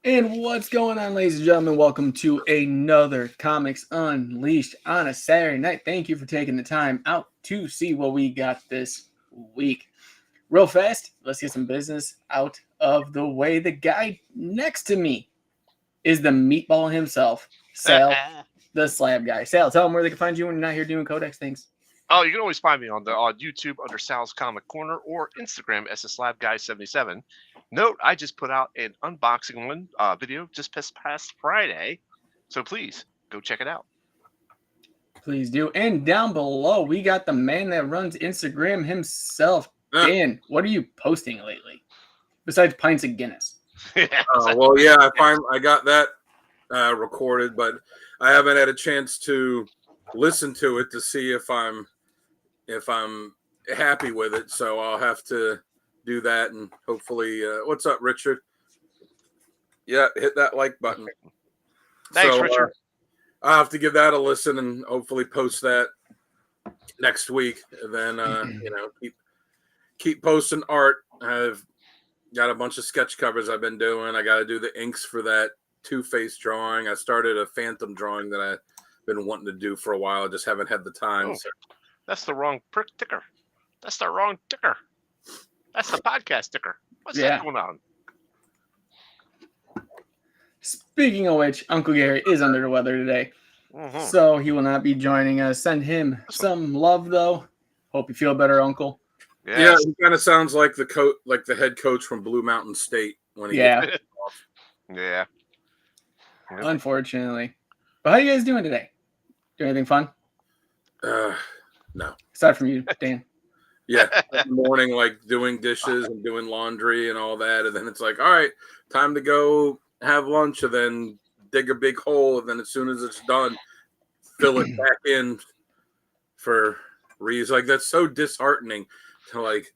And what's going on, ladies and gentlemen? Welcome to another Comics Unleashed on a Saturday night. Thank you for taking the time out to see what we got this week. Real fast, let's get some business out of the way. The guy next to me is the meatball himself, Sal, the Slab guy. Sal, tell them where they can find you when you're not here doing Codex things. Oh, you can always find me on YouTube under Sal's Comic Corner or Instagram as the Slab Guy 77. Note, I just put out an unboxing video just past Friday, so please go check it out. Please do. And down below, we got the man that runs Instagram himself. Dan, what are you posting lately? Besides pints of Guinness. I got that recorded, but I haven't had a chance to listen to it to see if I'm happy with it. So I'll have to do that, and hopefully, what's up, Richard? Yeah, hit that like button. Thanks, Richard. I'll have to give that a listen and hopefully post that next week. And then keep posting art. I've got a bunch of sketch covers I've been doing. I got to do the inks for that Two-Face drawing. I started a Phantom drawing that I've been wanting to do for a while. I just haven't had the time. Oh, that's the wrong ticker. That's the wrong ticker. That's the podcast ticker. What's that going on? Speaking of which, Uncle Gary is under the weather today, so he will not be joining us. Send him some love, though. Hope you feel better, Uncle. Yes. Yeah, he kind of sounds like the head coach from Blue Mountain State when he gets off. Yeah. Unfortunately. But how you guys doing today? Do anything fun? No. Aside from you, Dan. Yeah, in the morning, like doing dishes and doing laundry and all that, and then it's like, all right, time to go have lunch, and then dig a big hole, and then as soon as it's done, fill it back in for reasons. Like, that's so disheartening to like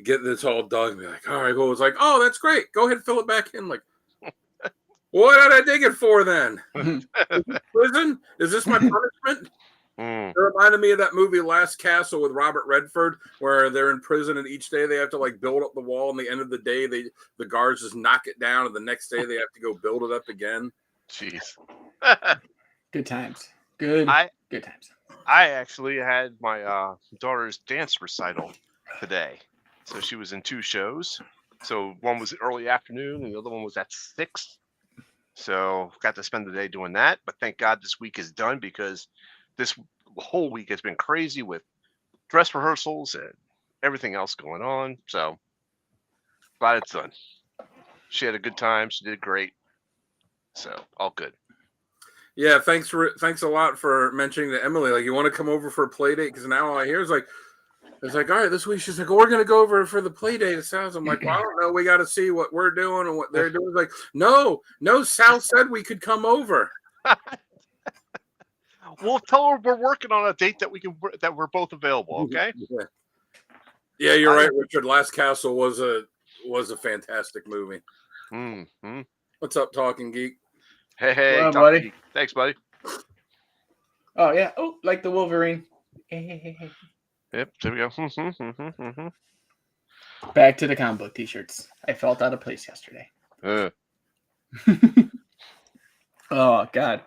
get this all done and be like, all right, well, it's like, oh, that's great, go ahead and fill it back in. Like, what did I dig it for then? Prison? Is this my punishment? It reminded me of that movie Last Castle with Robert Redford, where they're in prison and each day they have to like build up the wall, and the end of the day the guards just knock it down, and the next day they have to go build it up again. Jeez. Good times. Good times. I actually had my daughter's dance recital today. So she was in 2 shows. So one was early afternoon and the other one was at 6. So got to spend the day doing that. But thank God this week is done, because this whole week has been crazy with dress rehearsals and everything else going on. So glad it's done. She had a good time. She did great. So all good. Yeah, thanks a lot for mentioning to Emily. Like, you want to come over for a play date? Because now all I hear is like, it's like, all right, this week she's like, oh, we're gonna go over for the play date. It sounds. I'm like, well, I don't know. We got to see what we're doing and what they're doing. Like, no. Sal said we could come over. We'll tell her we're working on a date that we're both available. Okay. Yeah, you're right, Richard. Last Castle was a fantastic movie. Mm-hmm. What's up, Talking Geek? Hey, up, buddy. Geek. Thanks, buddy. Oh yeah. Oh, like the Wolverine. Hey. Yep. There we go. Back to the comic book t-shirts. I felt out of place yesterday. Oh God.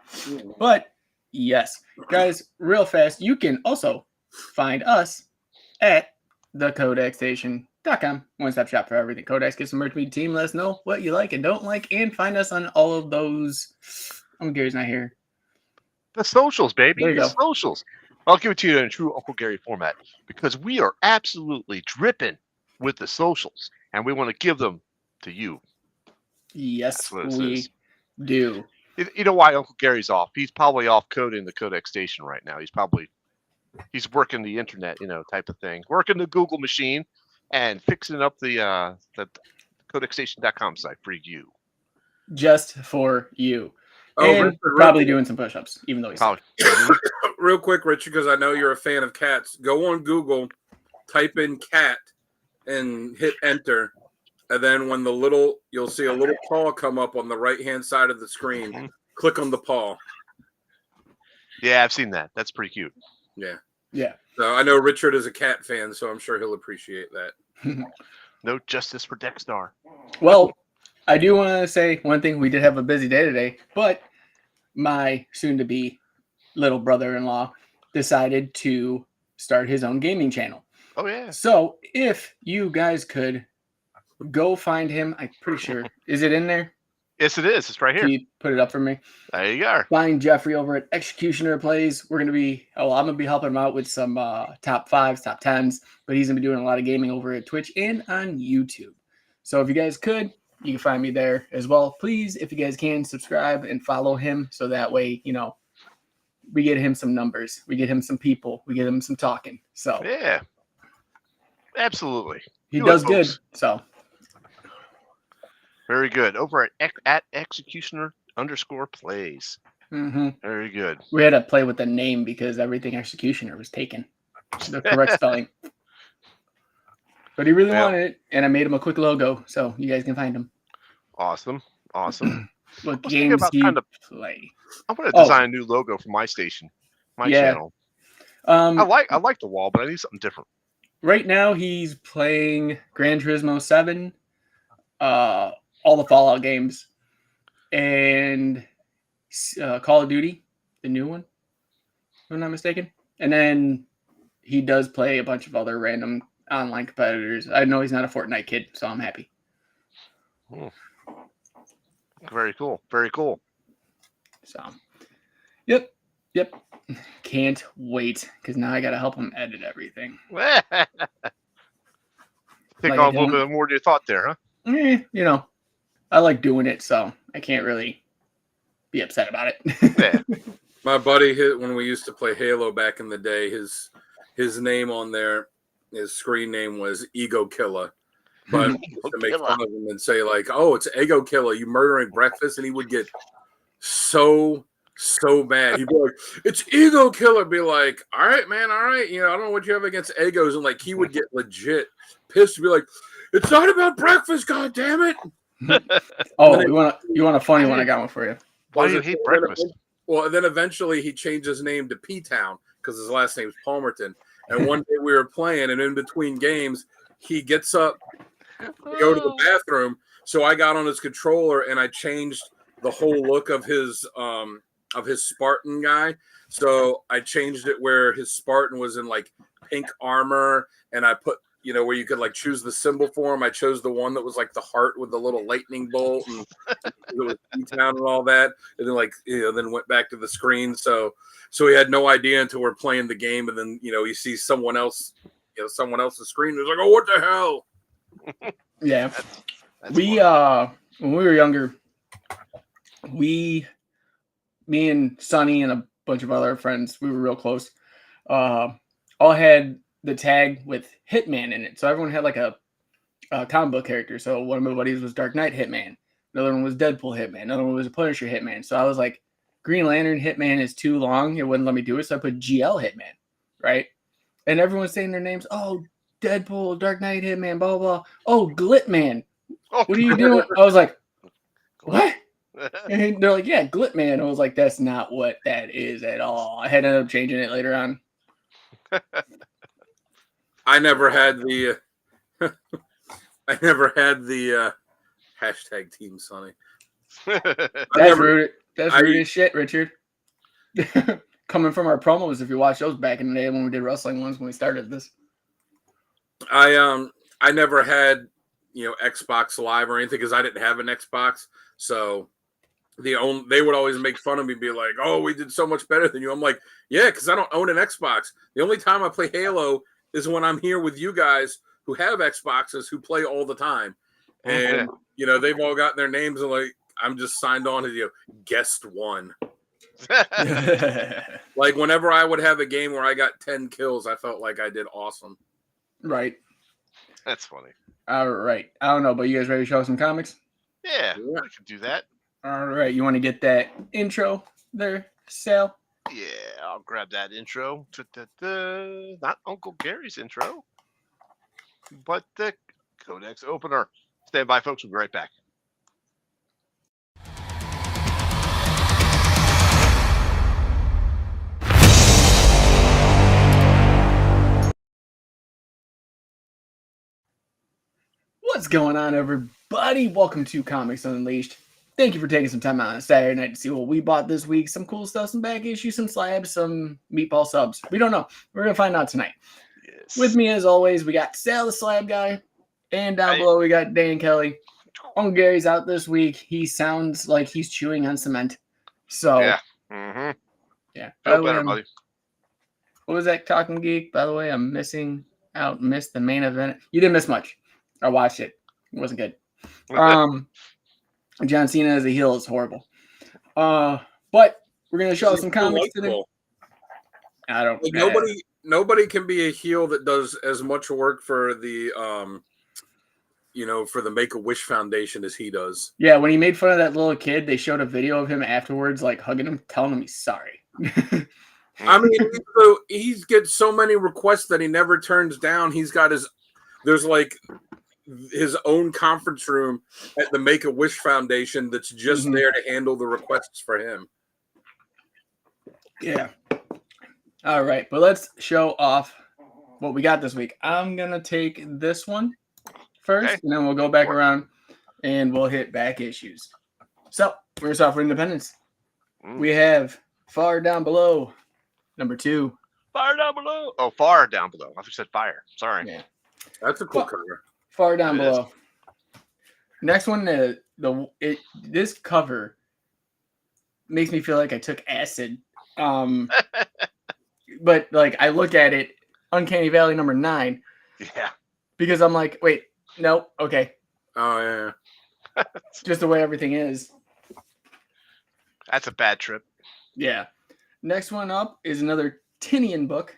But yes, guys, real fast, you can also find us at thecodexstation.com. One-stop shop for everything Codex. Get some merch media team. Let us know what you like and don't like, and find us on all of those. Gary's not here. The socials, baby. There you the go. Socials. I'll give it to you in true Uncle Gary format, because we are absolutely dripping with the socials, and we want to give them to you. Yes, we do. You know why Uncle Gary's off? He's probably off coding the Codex Station right now. He's working the internet, type of thing, working the Google machine and fixing up the codexstation.com site for you. Just for you. Oh, and Richard, probably doing some push-ups, even though he's real quick, Richard, because I know you're a fan of cats. Go on Google, type in cat, and hit enter. And then when you'll see a little paw come up on the right-hand side of the screen. Click on the paw. Yeah, I've seen that. That's pretty cute. Yeah. So I know Richard is a cat fan, so I'm sure he'll appreciate that. No justice for Dexter. Well, I do want to say one thing. We did have a busy day today, but my soon-to-be little brother-in-law decided to start his own gaming channel. Oh yeah. So if you guys could go find him, I'm pretty sure. Is it in there? Yes, it is. It's right Can here. you put it up for me? There you go. Find Jeffrey over at Executioner Plays. I'm gonna be helping him out with some top 5s, top 10s, but he's gonna be doing a lot of gaming over at Twitch and on YouTube. So if you guys could, you can find me there as well. Please, if you guys can, subscribe and follow him so that way, we get him some numbers, we get him some people, we get him some talking. So Yeah. Absolutely. he Do it, does good. folks. So Very good. Over at Executioner_plays. Very good. we had to play with the name because everything Executioner was taken. The correct spelling. But he really wanted it, and I made him a quick logo, so you guys can find him. Awesome. What I was thinking games about do you kind of- play? I'm gonna design a new logo for my station, my channel. I like the wall, but I need something different. Right now, he's playing Gran Turismo 7, all the Fallout games, and Call of Duty, the new one, if I'm not mistaken. And then he does play a bunch of other random online competitors. I know he's not a Fortnite kid, so I'm happy. Very cool. Very cool. So, yep. Can't wait because now I got to help him edit everything. Take Like, on a little bit more than you thought there, huh? I like doing it, so I can't really be upset about it. Yeah. My buddy, when we used to play Halo back in the day, his name on there, his screen name was Ego Killer. But we used to make fun of him and say like, "Oh, it's Ego Killer, you murdering breakfast," and he would get so mad. He'd be like, "It's Ego Killer." Be like, "All right, man, all right. I don't know what you have against egos," and like he would get legit pissed. Be like, "It's not about breakfast, god damn it." Oh, you want a funny one? I got one for you. Why do you hate breakfast? Well, and then eventually he changed his name to P-Town because his last name's Palmerton. And one day we were playing, and in between games, he gets up to go to the bathroom. So I got on his controller and I changed the whole look of his Spartan guy. So I changed it where his Spartan was in like pink armor, and I put where you could like choose the symbol for him. I chose the one that was like the heart with the little lightning bolt, and it was P-Town and all that. And then then went back to the screen. So he had no idea until we're playing the game, and then he sees someone else, someone else's screen. He's like, "Oh, what the hell?" Yeah, That's we funny. when we were younger, me and Sonny and a bunch of other friends, we were real close. All had the tag with Hitman in it, so everyone had like a comic book character. So one of my buddies was Dark Knight Hitman, another one was Deadpool Hitman, another one was a Punisher Hitman. So I was like, Green Lantern Hitman is too long; it wouldn't let me do it. So I put GL Hitman, right? And everyone's saying their names. Oh, Deadpool, Dark Knight Hitman, blah blah blah. Oh, Glitman, Oh, what are you doing? I was like, what? And they're like, yeah, Glitman. I was like, that's not what that is at all. I had to end up changing it later on. I never had the hashtag Team Sonny. That's rude. That's rude as shit, Richard. Coming from our promos, if you watch those back in the day when we did wrestling ones when we started this. I never had Xbox Live or anything because I didn't have an Xbox. So they would always make fun of me, be like, "Oh, we did so much better than you." I'm like, "Yeah, because I don't own an Xbox. The only time I play Halo is when I'm here with you guys who have Xboxes who play all the time." And they've all got their names, and like I'm just signed on as guest one. Like whenever I would have a game where I got 10 kills, I felt like I did awesome. Right. That's funny. All right. I don't know, but you guys ready to show some comics? Yeah, we can do that. All right. You want to get that intro there, Sal? Yeah, I'll grab that intro. Not Uncle Gary's intro, but the Codex opener. Stand by, folks. We'll be right back. What's going on, everybody? everybody. Welcome to Comics Unleashed. Thank you for taking some time out on a Saturday night to see what we bought this week. Some cool stuff, some back issues, some slabs, some meatball subs. We don't know. We're going to find out tonight. Yes. With me, as always, we got Sal the Slab Guy. And down below, we got Dan Kelly. Uncle Gary's out this week. He sounds like he's chewing on cement. So, Yeah. Mm-hmm. yeah. Feel better, buddy. What was that Talking Geek? By the way, I'm missed the main event. You didn't miss much. I watched it. It wasn't good. John Cena as a heel is horrible. But we're gonna show some comics today. I don't. Nobody can be a heel that does as much work for the for the Make-A-Wish Foundation as he does. Yeah, when he made fun of that little kid, they showed a video of him afterwards, like hugging him, telling him he's sorry. I mean, he gets so many requests that he never turns down. There's like his own conference room at the Make-A-Wish Foundation that's just there to handle the requests for him. Yeah. All right, but let's show off what we got this week. I'm gonna take this one first, and then we'll go back around and we'll hit back issues. So we're gonna start with Independence. We have Far Down Below, number 2. Fire down below. Oh, far down below. I just said fire. Sorry. Yeah, That's a cool cover. Far Down Below. Next one, this cover makes me feel like I took acid. But like I look at it, Uncanny Valley number 9. Yeah. Because I'm like, wait, no, okay. Oh yeah. Just the way everything is. That's a bad trip. Yeah. Next one up is another Tinian book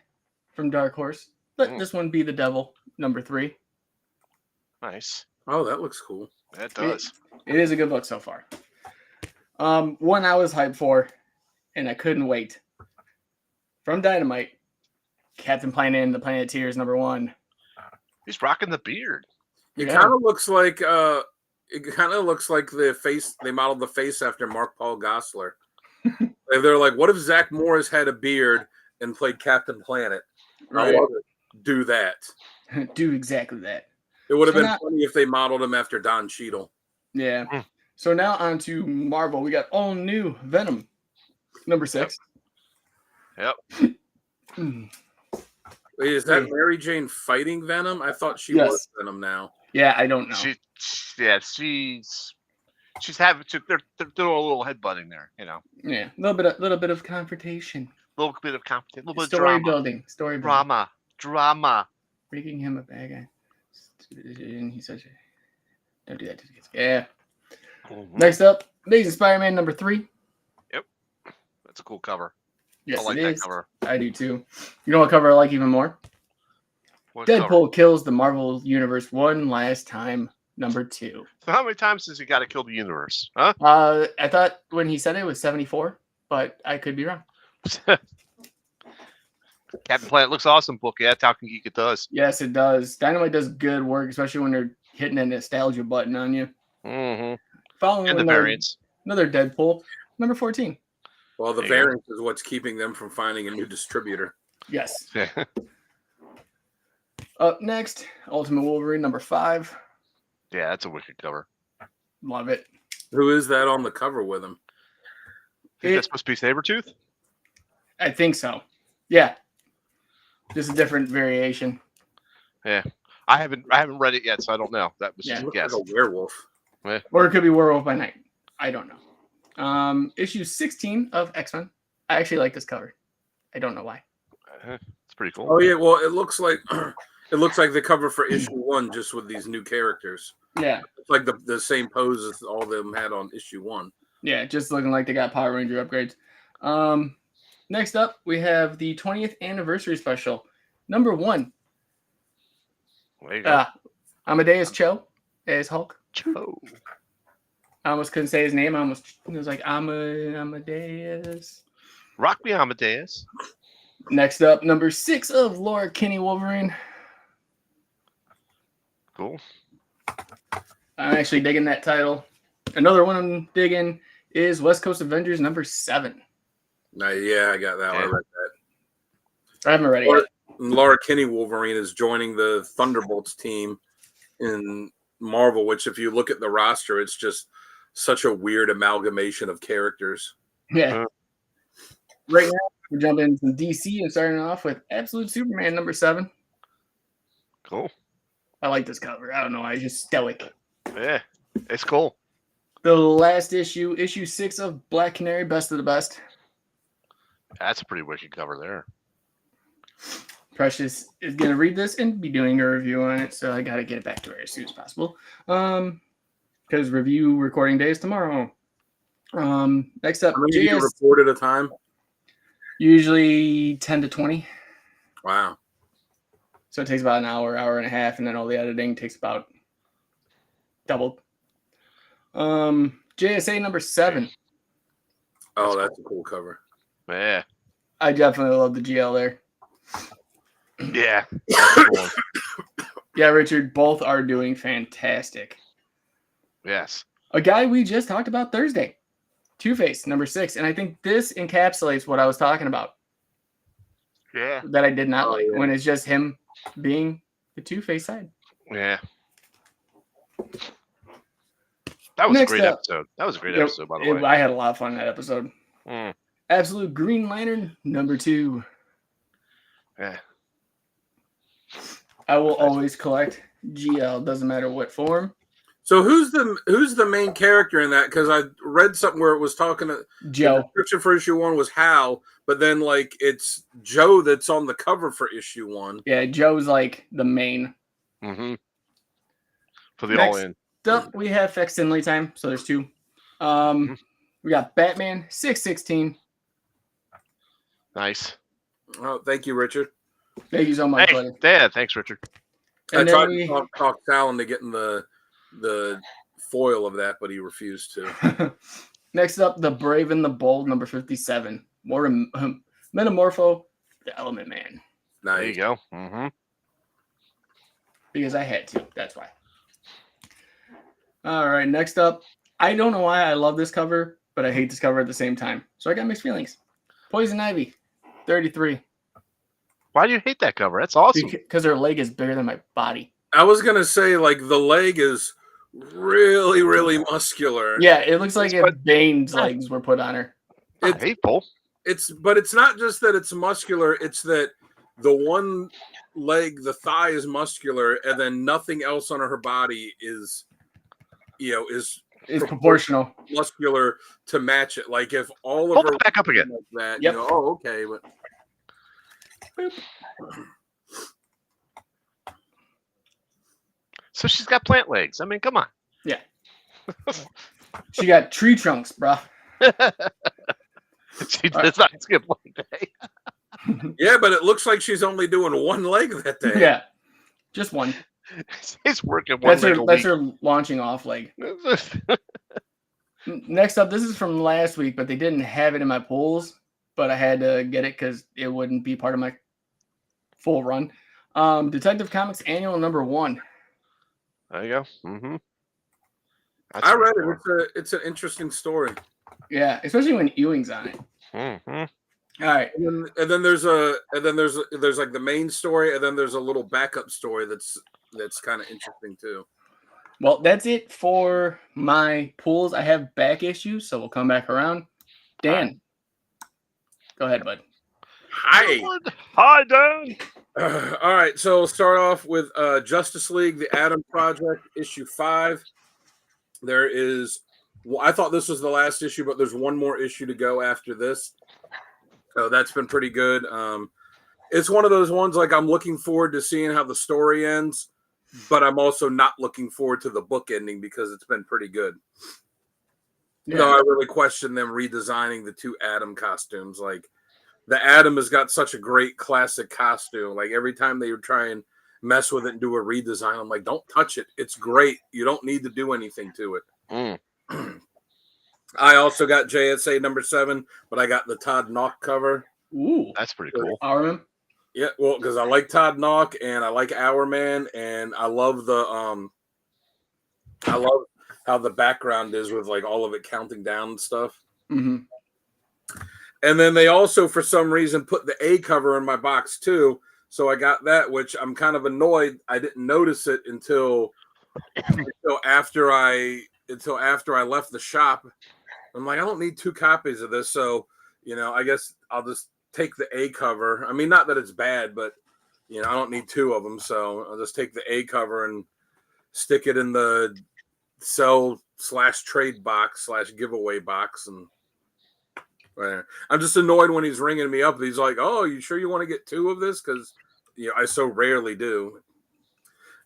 from Dark Horse. Let this one be The Devil, number 3. Nice. Oh, that looks cool. That does. It is a good book so far. One I was hyped for, and I couldn't wait. From Dynamite, Captain Planet and the Planeteers, number 1. He's rocking the beard. It kind of looks like the face. They modeled the face after Mark Paul Gosselaar. They're like, what if Zach Morris had a beard and played Captain Planet? Right. I love it. Do that. Do exactly that. It would have been funny if they modeled him after Don Cheadle. Yeah. So now on to Marvel. We got all new Venom, number 6. Yep. Wait, is that Mary Jane fighting Venom? I thought she was Venom now. Yeah, I don't know. She's having. They're doing a little headbutting there, you know. Yeah, a little bit of confrontation. A little bit of competition. A little bit of Story drama. building. Drama. Making him a bad guy. He's such a. Don't do that to the kids. Yeah. Next up, Amazing Spider-Man number 3. Yep. That's a cool cover. Yes, I like that cover. I do too. You know what cover I like even more? What Deadpool cover? kills the Marvel Universe one last time, number 2. So how many times has he got to kill the universe? Huh? I thought when he said it was 74, but I could be wrong. Captain Planet looks awesome, book. Yeah, Talking Geek it does. Yes, it does. Dynamite does good work, especially when they're hitting a nostalgia button on you. Mm-hmm. Following And the variants. Another Deadpool, number 14. Well, the variant is what's keeping them from finding a new distributor. Yes. Up next, Ultimate Wolverine number 5. Yeah, that's a wicked cover. Love it. Who is that on the cover with him? Think that's supposed to be Sabretooth? I think so. Yeah. Just a different variation. Yeah. I haven't read it yet, so I don't know. That was just a guess. Like a werewolf. Yeah. Or it could be Werewolf by Night. I don't know. Issue 16 of X-Men. I actually like this cover. I don't know why. It's pretty cool. Oh yeah, well it looks like the cover for issue 1 just with these new characters. Yeah. It's like the same pose as all of them had on issue 1. Yeah, just looking like they got Power Ranger upgrades. Next up, we have the 20th anniversary special, number 1. There you go. Amadeus Cho as Hulk. Cho. I almost couldn't say his name. It was like Amadeus. Rock me, Amadeus. Next up, number 6 of Laura Kinney Wolverine. Cool. I'm actually digging that title. Another one I'm digging is West Coast Avengers number 7. Yeah, I got that one. I read that. I haven't read it yet. Laura Kinney Wolverine is joining the Thunderbolts team in Marvel, which if you look at the roster, it's just such a weird amalgamation of characters. Yeah. Right now, we're jumping into DC and starting off with Absolute Superman number 7. Cool. I like this cover. I don't know. I just stoic. Yeah, it's cool. The last issue, issue 6 of Black Canary, Best of the Best. That's a pretty wicked cover there. Precious is going to read this and be doing a review on it, so I got to get it back to her as soon as possible. Because review recording day is tomorrow. Next up, How many do you report at a time? Usually 10 to 20. Wow. So it takes about an hour, hour and a half, and then all the editing takes about doubled. JSA number 7. Oh, that's a cool cover. Yeah. I definitely love the GL there. Yeah. That's cool. Yeah, Richard, both are doing fantastic. Yes. A guy we just talked about Thursday, Two-Face number 6, and I think this encapsulates what I was talking about. Yeah. That I did not like yeah. when it's just him being the Two-Face side. Yeah. That was Next a great up. episode. That was a great episode, by the way. I had a lot of fun in that episode. Mm. Absolute Green Lantern number 2. Yeah. I will always collect GL, doesn't matter what form. So who's the main character in that? Because I read something where it was talking. Joe. The description for issue 1 was Hal, but then like it's Joe that's on the cover for issue 1. Yeah, Joe's like the main. Mm-hmm. For the Next all-in. up, we have facsimile time, so there's 2. We got Batman 616. Nice. Oh, thank you, Richard. Thank you so much, Hey, buddy. yeah, thanks, Richard. I And tried then to talk Sal into getting the foil of that, but he refused to. next up, The Brave and the Bold number 57. More Metamorpho, the Element Man. Nice. There you go. Mm-hmm. Because I had to. That's why. All right, next up. I don't know why I love this cover, but I hate this cover at the same time. So I got mixed feelings. Poison Ivy, 33. Why do you hate that cover? That's awesome. Because her leg is bigger than my body. I was gonna say like the leg is really, really muscular. Yeah, it looks like if But- Bane's legs were put on her. Not hateful. But it's not just that it's muscular, it's that the one leg, the thigh is muscular, and then nothing else on her body is It's proportional. muscular to match it. Like if all of Hold her it back up again. like that, Yep. okay, but So she's got plant legs. I mean, come on. Yeah. She got tree trunks, bruh. She does not skip one day. yeah, but it looks like she's only doing one leg that day. Yeah. Just one. She's working one leg a That's week. her launching off leg. Next up, this is from last week, but they didn't have it in my pools, but I had to get it because it wouldn't be part of my full run. Detective Comics Annual number 1. There you go. Mm-hmm. I read it. It's an interesting story. Yeah, especially when Ewing's on it. Mm-hmm. All right. And then there's like the main story, and then there's a little backup story that's kind of interesting too. Well, that's it for my pools. I have back issues, so we'll come back around. Dan, go ahead, bud. Hi, Dan. All right, so we'll start off with Justice League, the Atom Project, issue 5. There is, I thought this was the last issue, but there's one more issue to go after this. So that's been pretty good. It's one of those ones like I'm looking forward to seeing how the story ends, but I'm also not looking forward to the book ending because it's been pretty good. Yeah. No, I really question them redesigning the 2 Atom costumes. Like the Atom has got such a great classic costume. Like every time they try and mess with it and do a redesign, I'm like, don't touch it. It's great. You don't need to do anything to it. Mm. I also got JSA number 7, but I got the Todd Knock cover. Ooh. That's pretty cool. Armin. Yeah, well, because I like Todd Knock and I like Hourman, and I love I love how the background is with like all of it counting down and stuff. Mm-hmm. And then they also, for some reason, put the A cover in my box too. So I got that, which I'm kind of annoyed. I didn't notice it until until after I left the shop. I'm like, I don't need 2 copies of this, so I guess I'll just take the A cover. I mean, not that it's bad, but I don't need 2 of them, so I'll just take the A cover and stick it in the sell/trade box /giveaway box, and I'm just annoyed when he's ringing me up. He's like, "Oh, you sure you want to get 2 of this?" Because I so rarely do.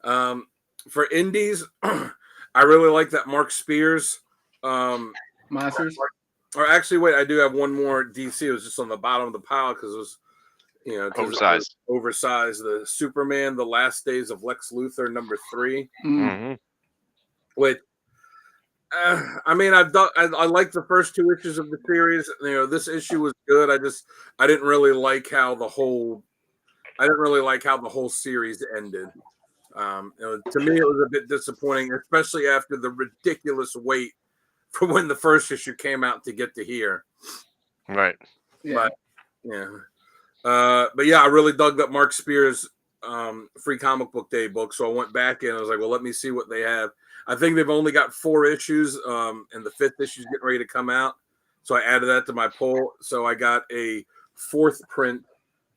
For indies, I really like that Mark Spears. Monsters. Or actually, wait, I do have one more DC. It was just on the bottom of the pile because it was, Oversized. Oversized. The Superman: The Last Days of Lex Luthor #3. Mm-hmm. Which, I mean, I like the first 2 issues of the series. This issue was good. I didn't really like how the whole series ended. To me, it was a bit disappointing, especially after the ridiculous wait for when the first issue came out to get to here. Right. Yeah. But yeah, I really dug that Mark Spears Free Comic Book Day book. So I went back in. I was like, well, let me see what they have. I think they've only got 4 issues, and the 5th issue is getting ready to come out. So I added that to my pull. So I got a 4th print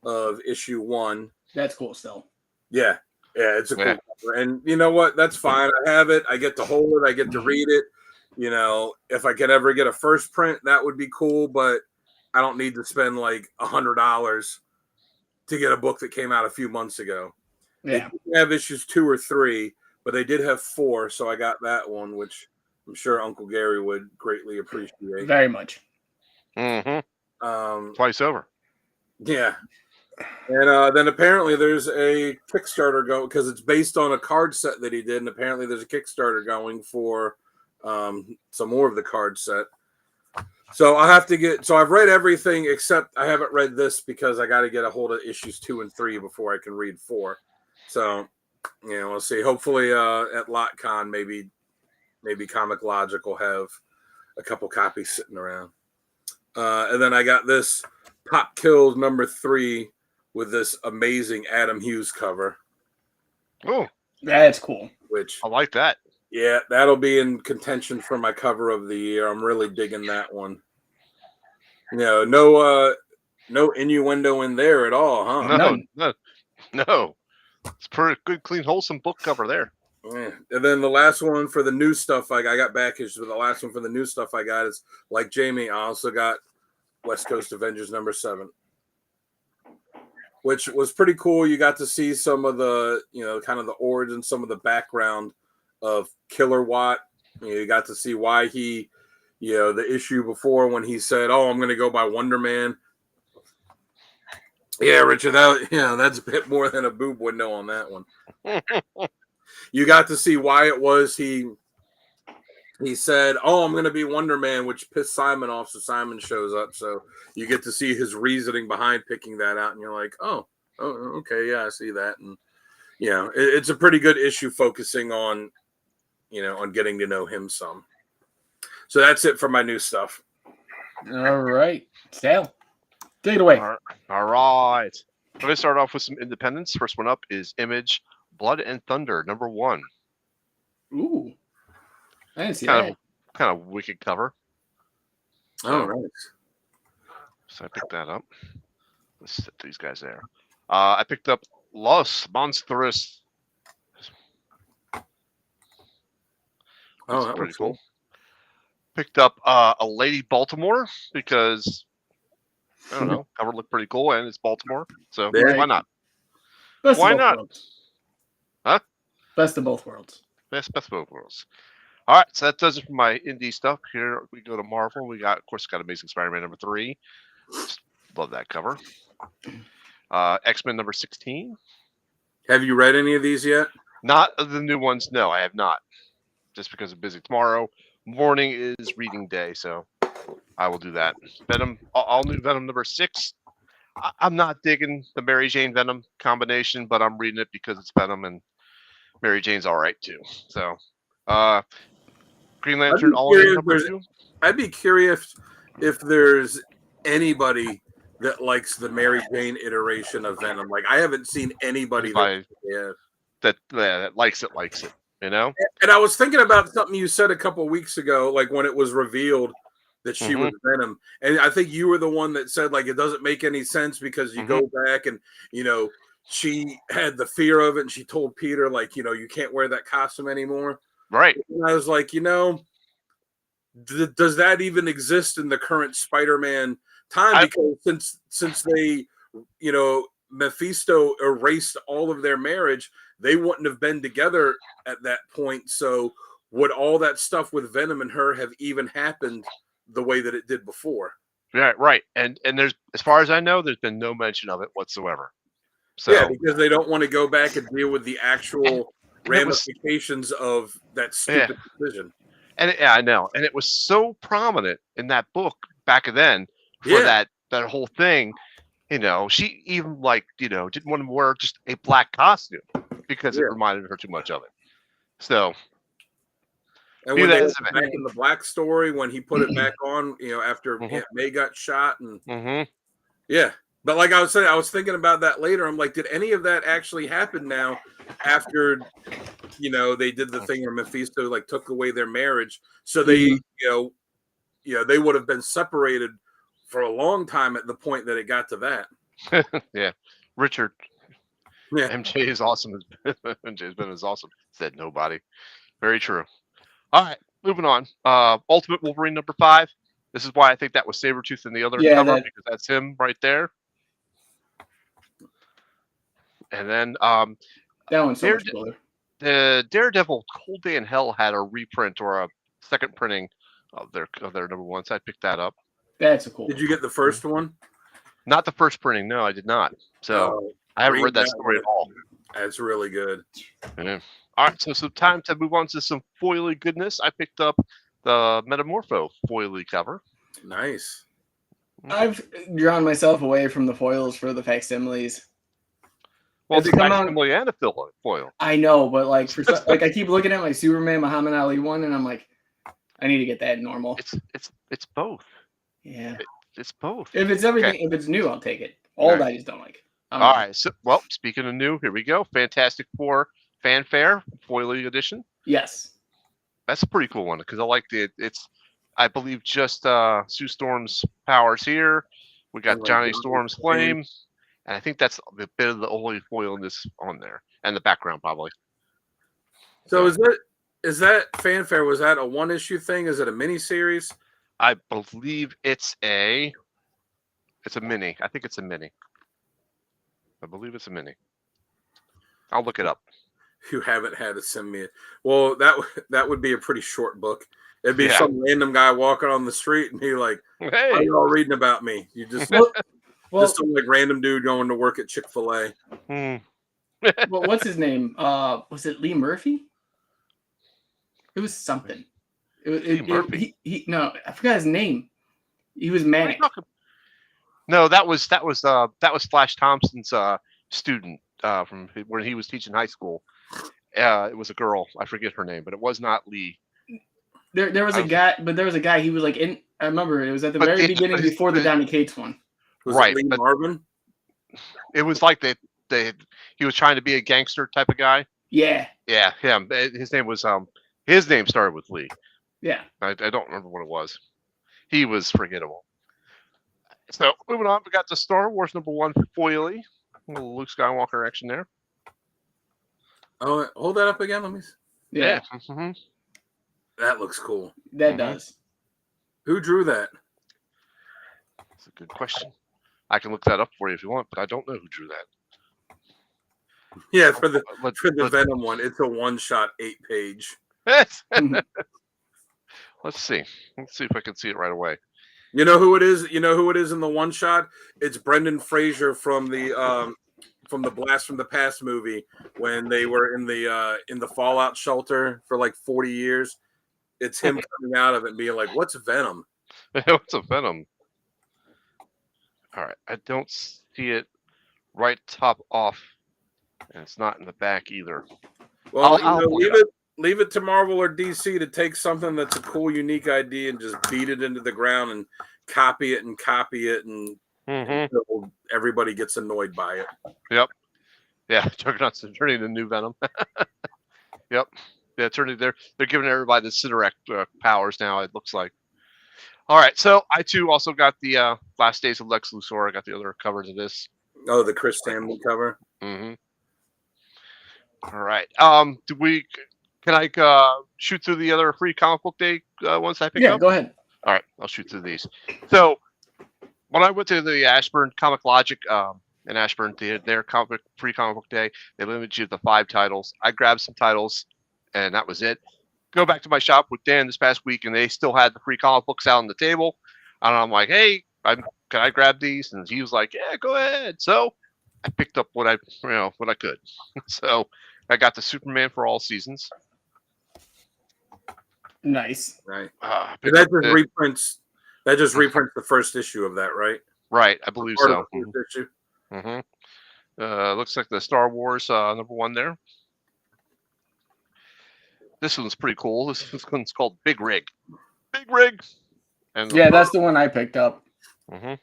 of issue 1. That's cool still. Yeah, it's a cool cover. And you know what? That's fine. I have it. I get to hold it. I get to read it. If I could ever get a first print, that would be cool. But I don't need to spend like $100 to get a book that came out a few months ago. Yeah. They have issues 2 or 3, but they did have 4, so I got that one, which I'm sure Uncle Gary would greatly appreciate. Very much. Mm-hmm. Twice over. Yeah. And then apparently there's a Kickstarter going because it's based on a card set that he did, and apparently there's a Kickstarter going for some more of the card set. So I'll have to get. So I've read everything except I haven't read this because I got to get a hold of issues 2 and 3 before I can read 4. So we'll see. Hopefully at LotCon maybe Comic Logic will have a couple copies sitting around. And then I got this Pop Kills #3 with this amazing Adam Hughes cover. Oh, that's cool. Which I like that. Yeah, that'll be in contention for my cover of the year. I'm really digging that one. No innuendo in there at all, huh? No. It's pretty good, clean, wholesome book cover there. Yeah. And then the last one for the new stuff I got back issues, but the last one for the new stuff I got is like Jamie. I also got West Coast Avengers #7, which was pretty cool. You got to see some of the, kind of the origin, some of the background of Killer Watt. You got to see why he, the issue before when he said, "Oh, I'm going to go by Wonder Man." Yeah, Richard, that's a bit more than a boob window on that one. You got to see why it was he said, "Oh, I'm going to be Wonder Man," which pissed Simon off, so Simon shows up. So you get to see his reasoning behind picking that out, and you're like, oh, okay, yeah, I see that. And it's a pretty good issue focusing on, on getting to know him some. So that's it for my new stuff. All right, Sal, take it away. All right. I'm going to start off with some independents. First one up is Image, Blood and Thunder, #1. Ooh. I didn't see that. Kind of wicked cover. Oh, nice. So I picked that up. Let's set these guys there. I picked up Los Monsters. Oh, that pretty was cool. Picked up a Lady Baltimore because I don't know, cover looked pretty cool and it's Baltimore, so why not? Why not? Worlds. Huh? Best of both worlds. Best of both worlds. All right, so that does it for my indie stuff. Here we go to Marvel. We got, of course, Amazing Spider-Man #3. Love that cover. X-Men #16. Have you read any of these yet? Not the new ones. No, I have not. Just because I'm busy. Tomorrow morning is reading day, so I will do that. Venom, all new Venom #6. I'm not digging the Mary Jane Venom combination, but I'm reading it because it's Venom and Mary Jane's all right too. So, Green Lantern all new #2. I'd be curious if there's anybody that likes the Mary Jane iteration of Venom. Like I haven't seen anybody that likes it. You know? And I was thinking about something you said a couple of weeks ago, like when it was revealed that she was Venom. And I think you were the one that said, like, it doesn't make any sense because you go back and, she had the fear of it and she told Peter, like, you can't wear that costume anymore. Right. And I was like, does that even exist in the current Spider-Man time? Because since they, Mephisto erased all of their marriage, they wouldn't have been together at that point. So would all that stuff with Venom and her have even happened the way that it did before? Yeah, right. And there's, as far as I know, there's been no mention of it whatsoever. So yeah, because they don't want to go back and deal with the actual ramifications of that stupid decision. And I know. And it was so prominent in that book back then for that whole thing. She even didn't want to wear just a black costume because it reminded her too much of it. So, and when they went back in the Black story, when he put it back on, after Aunt May got shot, and but like I was saying, I was thinking about that later. I'm like, did any of that actually happen now after they did the thing where Mephisto took away their marriage? So they they would have been separated for a long time at the point that it got to that. Yeah, Richard. Yeah, MJ is awesome. MJ's been as awesome. Said nobody. Very true. All right, moving on. Ultimate Wolverine number 5. This is why I think that was Sabretooth in the other cover, because that's him right there. And then that one's so much cooler. The Daredevil Cold Day in Hell had a reprint or a second printing of their number 1. So I picked that up. That's a cool. Did you get the first one? Not the first printing. No, I did not. So I haven't read that story at all. That's really good. Yeah. All right, so time to move on to some foily goodness. I picked up the Metamorpho foily cover. Nice. I've drawn myself away from the foils for the facsimiles. Well, it's a facsimile and a foil. I know, but I keep looking at my Superman Muhammad Ali one, and I'm like, I need to get that normal. It's both. Yeah, it's both. If it's everything, if it's new, I'll take it. Old, I just don't like. All right. So, speaking of new, here we go. Fantastic Four Fanfare foily edition. Yes, that's a pretty cool one because I like it. It's, I believe, just Sue Storm's powers here. We got Johnny Storm's flame, and I think that's a bit of the only foil in this on there, and the background probably. So is that Fanfare? Was that a 1-issue thing? Is it a mini series? I believe it's a mini. I think it's a mini. I believe it's a mini. I'll look it up. You haven't had to send me it. Well, that would be a pretty short book. It'd be some random guy walking on the street and be like, "Hey, are you all reading about me?" You just just some random dude going to work at Chick-fil-A. Well, what's his name? Was it Lee Murphy? It was something. Lee Murphy. No, I forgot his name. He was manic. No, that was Flash Thompson's student from when he was teaching high school. It was a girl. I forget her name, but it was not Lee. There was a guy, but there was a guy. He was like in. I remember it was at the very beginning before the Donny Cates one. Was it Lee Marvin? It was like he was trying to be a gangster type of guy. Yeah. Yeah, him. His name was his name started with Lee. Yeah. I don't remember what it was. He was forgettable. So moving on, we got the Star Wars number 1 foily. A little Luke Skywalker action there. Oh, hold that up again. Let me see. Yeah. Mm-hmm. That looks cool. That does. Who drew that? That's a good question. I can look that up for you if you want, but I don't know who drew that. Yeah, for the Venom one, it's a 1-shot 8-page. Let's see. Let's see if I can see it right away. You know who it is? You know who it is in the 1-shot? It's Brendan Fraser from the Blast from the Past movie when they were in the Fallout shelter for like 40 years. It's him coming out of it and being like, "What's Venom?" What's a Venom? All right, I don't see it right top off, and it's not in the back either. Well, leave it to Marvel or DC to take something that's a cool, unique idea and just beat it into the ground and copy it, and until everybody gets annoyed by it. Yep. Yeah, Juggernaut's turning into new Venom. Yep. Yeah, they're giving everybody the Sidorak powers now. It looks like. All right, so I too also got the Last Days of Lex Luthor. I got the other covers of this. Oh, the Chris Samney cover. Mm-hmm. All right. Can I shoot through the other free comic book day ones I picked up? Yeah, go ahead. All right, I'll shoot through these. So when I went to the Ashburn Comic Logic in Ashburn, their free comic book day, they limited you to 5 titles. I grabbed some titles, and that was it. Go back to my shop with Dan this past week, and they still had the free comic books out on the table. And I'm like, hey, can I grab these? And he was like, yeah, go ahead. So I picked up what I could. So I got the Superman for All Seasons. Nice. Right. That just reprints the first issue of that, right? Right, I believe so. Issue. Mm-hmm. Looks like the Star Wars #1 there. This one's pretty cool. This one's called Big Rig. Big Rig. And Yeah, that's the one I picked up. Mm-hmm.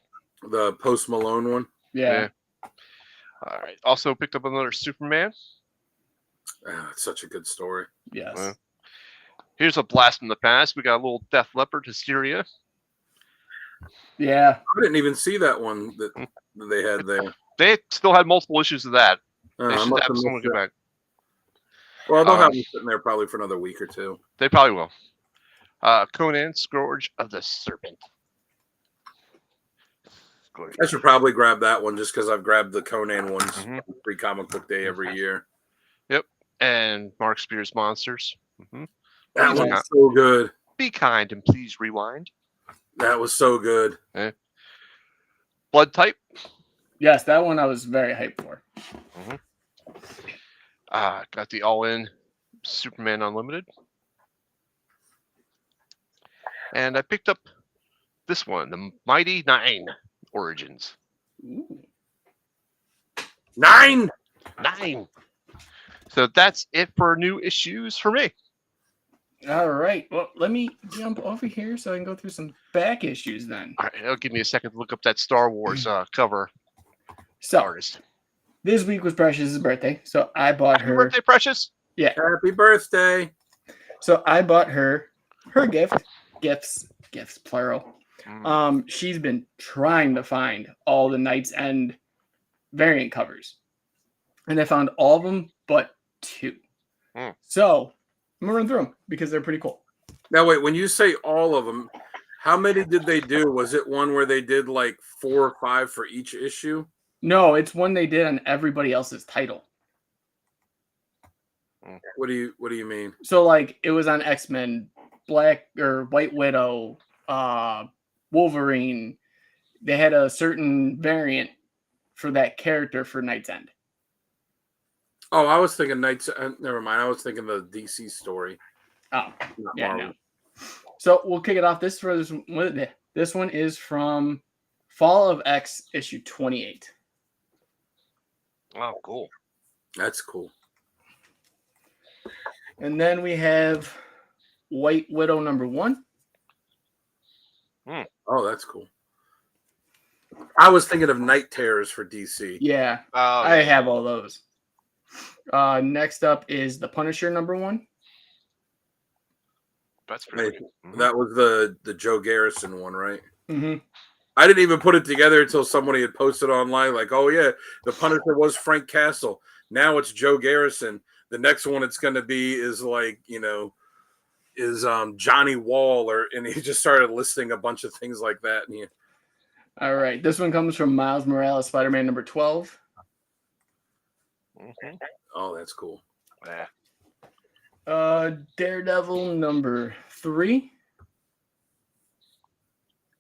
The Post Malone one. Yeah. All right. Also picked up another Superman. It's such a good story. Yes. Here's a blast from the past. We got a little Death Leopard Hysteria. Yeah. I didn't even see that one that they had there. They still had multiple issues of that. They I should must have have someone missed get that. back. Well, they'll have them sitting there probably for another week or two. They probably will. Conan, Scourge of the Serpent. I should probably grab that one just because I've grabbed the Conan ones free comic book day every year. Yep. And Mark Spears Monsters. That one's so good. Be kind and please rewind. That was so good. Blood Type. Yes, that one I was very hyped for. Got the all-in Superman Unlimited. And I picked up this one, the Mighty 9 Origins. Ooh. 9! So that's it for new issues for me. All right. Well, let me jump over here so I can go through some back issues then. All right, it'll give me a second to look up that Star Wars cover So artist. this week was Precious's birthday, so I bought Happy her. birthday, Precious. Yeah. Happy birthday. So I bought her gifts, plural. She's been trying to find all the Knight's End variant covers, and I found all of them but 2. So I'm gonna run through them because they're pretty cool. Now, wait, when you say all of them, how many did they do? Was it one where they did like 4 or 5 for each issue? No, it's one they did on everybody else's title. What do you mean? So like it was on X-Men, Black or White Widow, Wolverine. They had a certain variant for that character for Knight's End. Oh, I was thinking never mind. I was thinking the DC story. Oh, not yeah, Marvel. no. So we'll kick it off. This one is from Fall of X issue 28. Oh, cool. That's cool. And then we have White Widow #1. Oh, that's cool. I was thinking of Night Terrors for DC. Yeah, I have all those. Next up is the Punisher #1. That's pretty good. That was the Joe Garrison one, right? Mm-hmm. I didn't even put it together until somebody had posted online, like, "Oh yeah, the Punisher was Frank Castle. Now it's Joe Garrison. The next one it's going to be is like, is Johnny Wall," and he just started listing a bunch of things like that. And All right, this one comes from Miles Morales, Spider-Man #12. Oh, that's cool. Yeah. Daredevil #3.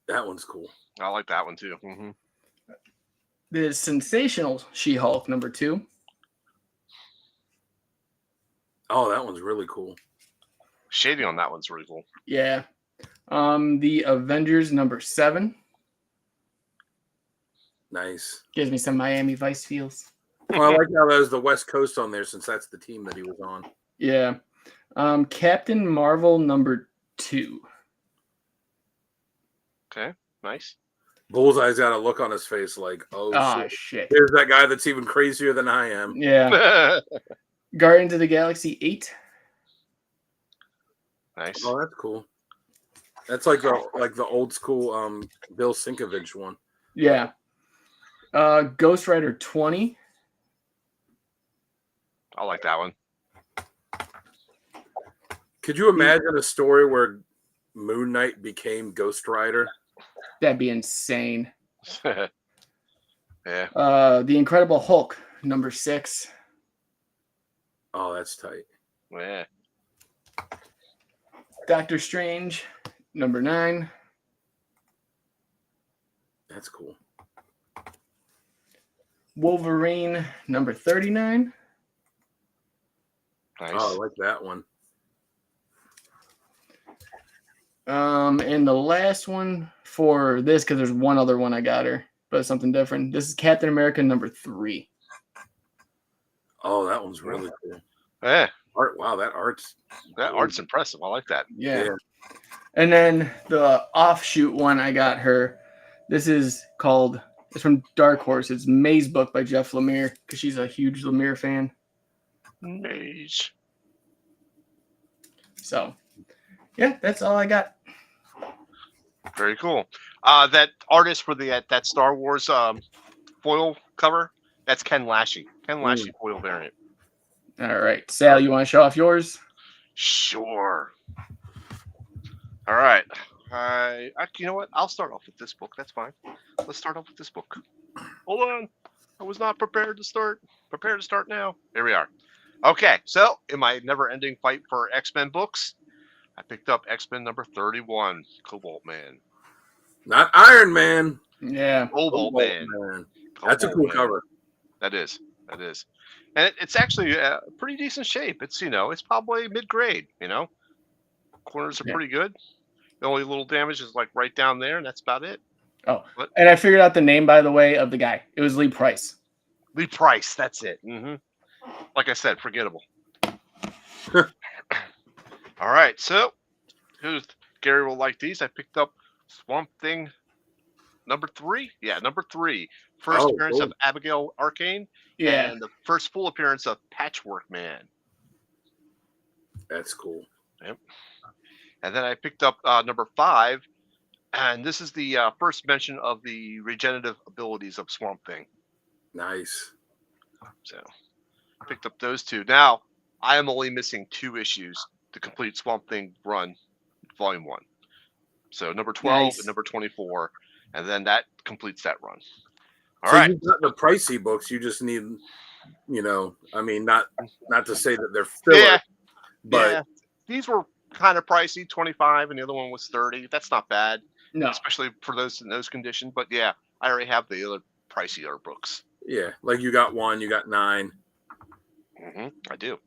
That one's cool. I like that one too. The Sensational She-Hulk #2. Oh, that one's really cool. Shading on that one's really cool. Yeah. The Avengers #7. Nice. Gives me some Miami Vice feels. Well, I like how there's the West Coast on there since that's the team that he was on. Yeah. Captain Marvel #2. Okay, nice. Bullseye's got a look on his face like, oh, shit. Here's that guy that's even crazier than I am. Yeah. Guardians of the Galaxy 8. Nice. Oh, that's cool. That's like the old school Bill Sienkiewicz one. Yeah. Ghost Rider 20. I like that one. Could you imagine a story where Moon Knight became Ghost Rider? That'd be insane. Yeah. The Incredible Hulk, number 6. Oh, that's tight. Yeah. Doctor Strange, number 9. That's cool. Wolverine, number 39. Nice. Oh, I like that one. And the last one for this, because there's one other one I got her, but it's something different. This is Captain America, number 3. Oh, that one's really cool. Yeah. Art. Wow, that art's Impressive. I like that. Yeah. And then the offshoot one I got her. This is called. It's from Dark Horse. It's Maze Book by Jeff Lemire because she's a huge Lemire fan. Maze. So, yeah, that's all I got. Very cool. That artist for that Star Wars foil cover, that's Ken Lashley. Ken Lashley foil variant. All right, Sal, you want to show off yours? Sure. All right. You know what? I'll start off with this book. That's fine. Let's start off with this book. Hold on. I was not prepared to start. Prepare to start now. Here we are. Okay. So in my never-ending fight for X-Men books, I picked up X-Men number 31, Cobalt Man. Not Iron Man. Yeah. Cobalt Man. That's a cool cover. That is. And it's actually a pretty decent shape. It's, it's probably mid-grade, Corners are pretty good. The only little damage is like right down there, and that's about it. Oh, and I figured out the name, by the way, of the guy. It was Lee Price. Lee Price, that's it. Mm-hmm. Like I said, forgettable. All right, so Gary will like these. I picked up Swamp Thing number 3. Yeah, number 3. First appearance of Abigail Arcane. Yeah. And the first full appearance of Patchwork Man. That's cool. Yep. And then I picked up number 5. And this is the first mention of the regenerative abilities of Swamp Thing. Nice. So I picked up those 2. Now, I am only missing 2 issues to complete Swamp Thing run, volume 1. So number 12 and number 24. And then that completes that run. All right. You've got the pricey books. You just need, not to say that they're filler, but these were kind of pricey, 25, and the other one was 30. That's not bad. No. Especially for those in those conditions. But yeah, I already have the other pricier books. Yeah, like you got 1, you got 9. Mm-hmm, I do.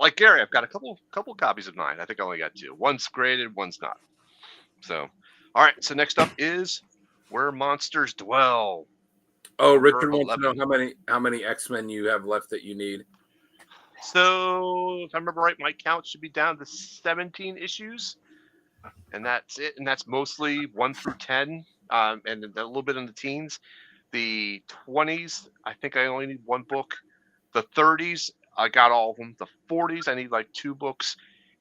Like Gary, I've got a couple copies of 9. I think I only got 2. One's graded, one's not. So, all right. So next up is Where Monsters Dwell. Oh, Richard wants to know how many X-Men you have left that you need. So, if I remember right, my count should be down to 17 issues, and that's it. And that's mostly 1 through 10, and a little bit in the teens. The 20s, I think I only need 1 book. The 30s, I got all of them. The 40s, I need like 2 books,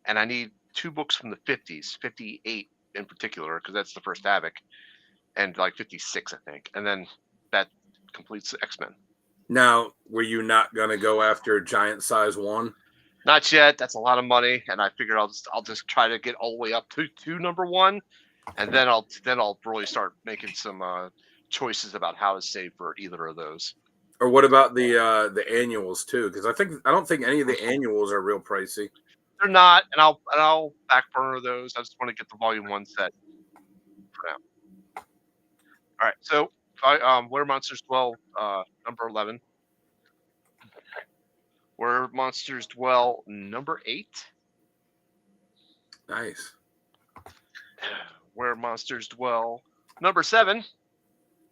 and I need 2 books from the 50s, 58 in particular, because that's the first Havoc, and like 56, I think, and then that completes the X-Men. Now, were you not going to go after Giant Size 1? Not yet. That's a lot of money, and I figured I'll just try to get all the way up to number 1, and then I'll really start making some choices about how to save for either of those. Or what about the annuals too? Because I don't think any of the annuals are real pricey. They're not, and I'll back burner those. I just want to get the volume 1 set for now. All right, so Where Monsters Dwell, number 11. Where Monsters Dwell, number 8. Nice. Where Monsters Dwell, number 7.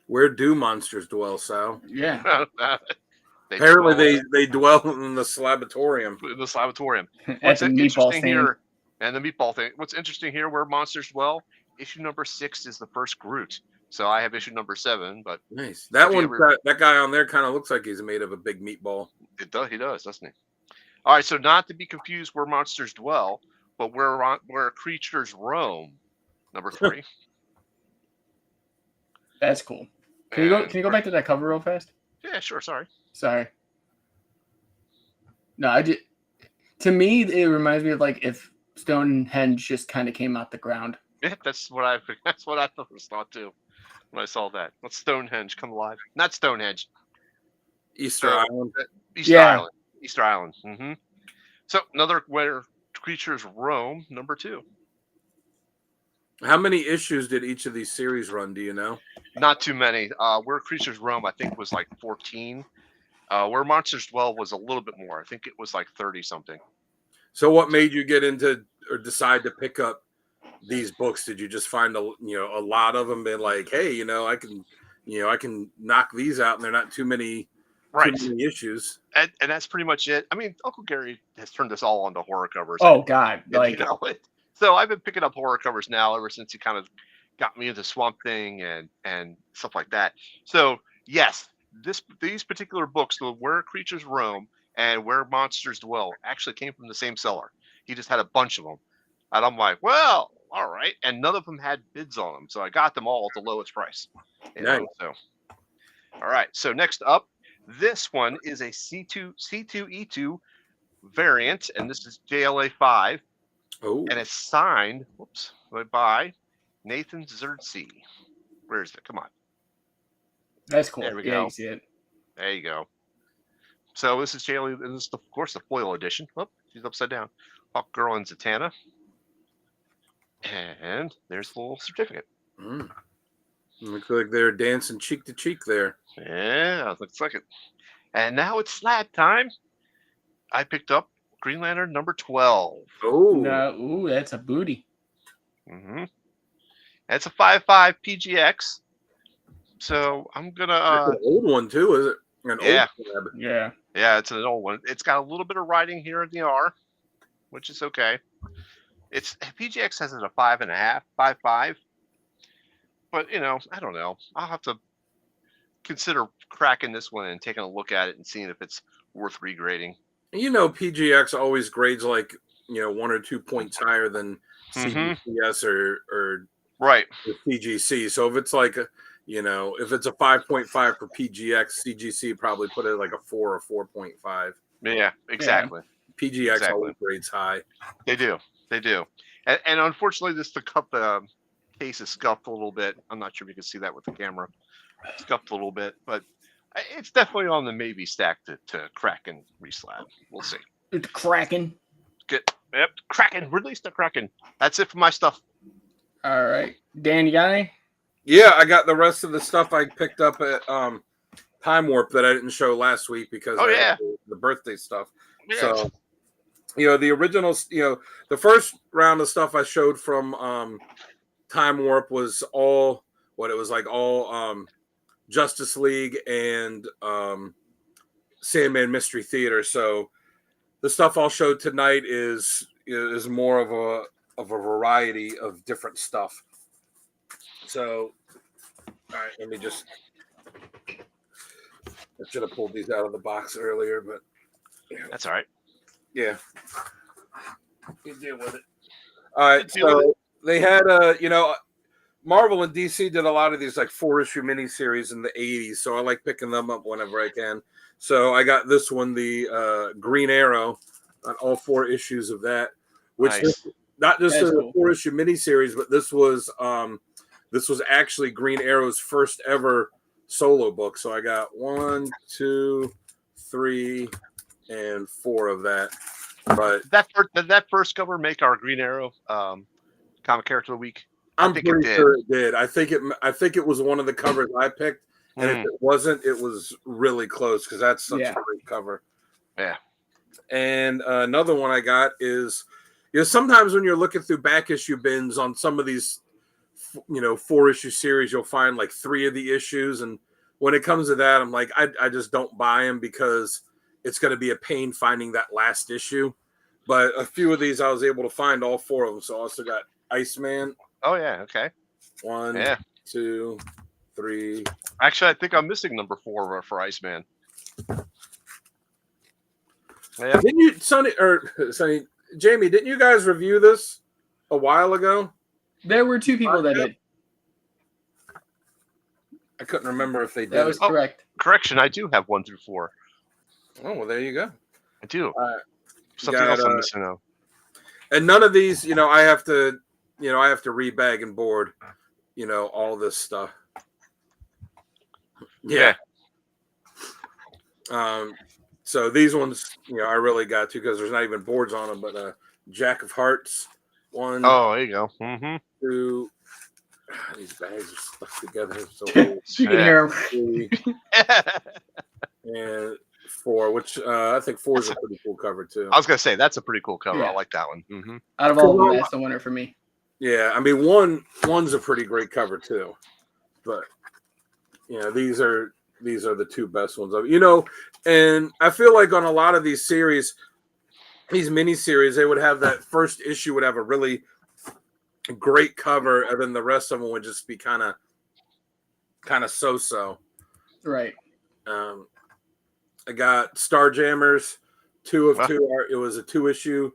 Where do monsters dwell, Sal? Yeah. Apparently they dwell in the Slabatorium. In the Slabatorium. That's a meatball thing. Here, and the meatball thing. What's interesting here, Where Monsters Dwell, issue number 6 is the first Groot. So I have issue number 7, but nice. That one, that guy on there kind of looks like he's made of a big meatball. He does, doesn't he? All right, so not to be confused, Where Monsters Dwell but where creatures roam, number 3. That's cool. Can you go back to that cover real fast? Yeah, sure. Sorry. No, to me it reminds me of like if Stonehenge just kind of came out the ground. Yeah, that's what I first thought too when I saw that. Let Stonehenge come alive. Not Stonehenge. Easter Island. Easter Island. Mm-hmm. So another where creatures roam, number 2. How many issues did each of these series run? Do you know? Not too many. Where creatures roam, I think was like 14. Where monsters dwell was a little bit more. I think it was like 30 something. So what made you get into or decide to pick up these books? Did you just find a lot of them and like, hey, I can knock these out and they're not too many issues. And that's pretty much it. I mean, Uncle Gary has turned us all onto horror covers. Oh God. So I've been picking up horror covers now ever since he kind of got me into Swamp Thing and stuff like that. So yes, these particular books, the Where Creatures Roam and Where Monsters Dwell, actually came from the same seller. He just had a bunch of them, and I'm like, well, all right. And none of them had bids on them, so I got them all at the lowest price. Nice. So, all right. So next up, this one is a C2E2 variant, and this is JLA 5. Oh. And it's signed, by Nathan Zertsey. Where is it? Come on. That's cool. There we go. You see it. There you go. So this is JLA, and this is, of course, the foil edition. Oh, she's upside down. Hawk Girl and Zatanna. And there's the little certificate. Looks like they're dancing cheek to cheek there. Yeah, looks like it. And now it's slab time. I picked up Green Lantern number 12. Oh. No, ooh, that's a booty. Mm-hmm. It's a 5.5 PGX. So I'm gonna. It's an old one too, is it? Old slab. Yeah. Yeah, it's an old one. It's got a little bit of writing here in the R, which is okay. It's PGX has it a 5.5, 5.5. But I don't know. I'll have to consider cracking this one and taking a look at it and seeing if it's worth regrading. PGX always grades like 1 or 2 points higher than CGCS or right CGC. So if it's like if it's a 5.5 for PGX, CGC probably put it like a 4 or 4.5. Yeah, exactly. Yeah. PGX always grades high. They do. And unfortunately, the case is scuffed a little bit. I'm not sure if you can see that with the camera. Scuffed a little bit, but it's definitely on the maybe stack to crack and reslab. We'll see. It's cracking. Good. Yep. Kraken. Release the Kraken. That's it for my stuff. All right. Dan, you got any? Yeah, I got the rest of the stuff I picked up at Time Warp that I didn't show last week because the birthday stuff. Yeah. So, the original, the first round of stuff I showed from Time Warp was all Justice League and Sandman Mystery Theater. So the stuff I'll show tonight is more of a variety of different stuff. So, all right, let me just. I should have pulled these out of the box earlier, but that's all right. Yeah, you deal with it. All right, so they had Marvel and DC did a lot of these like 4-issue miniseries in the 80s, so I like picking them up whenever I can. So I got this one, the Green Arrow, on all 4 issues of that, which is not just a 4-issue miniseries, but this was actually Green Arrow's first ever solo book. So I got 1, 2, 3, and 4 of that. But did that first cover make our Green Arrow comic character of the week? I'm pretty sure it did. I think it was one of the covers I picked, and if it wasn't, it was really close because that's such a great cover. Yeah. And another one I got is, sometimes when you're looking through back issue bins on some of these, 4-issue series, you'll find like 3 of the issues, and when it comes to that, I'm like, I just don't buy them because it's going to be a pain finding that last issue. But a few of these I was able to find all 4 of them. So I also got Iceman. Oh yeah, okay. 1, 2, 3. Actually, I think I'm missing number 4 for Iceman. Yeah. Didn't you, Sonny? Jamie, didn't you guys review this a while ago? There were 2 people that did. I couldn't remember if they did. That was correct. Correction, I do have 1 through 4. Oh, well, there you go. I do. You Something got, else I'm missing though. And none of these, I have to rebag and board, all this stuff. Yeah. So these ones, I really got to because there's not even boards on them. But Jack of Hearts, 1. Oh, there you go. Mm-hmm. 2. These bags are stuck together. So You can hear him. 3, and 4, which I think 4 is a pretty cool cover too. I was gonna say that's a pretty cool cover. Yeah. I like that one. Mm-hmm. Out of all of them, that's the winner for me. Yeah, I mean one's a pretty great cover too, but these are the 2 best ones of and I feel like on a lot of these series, these mini series, they would have that first issue would have a really great cover, and then the rest of them would just be kind of so-so. Right. I got Starjammers, 2 of 2. It was a 2-issue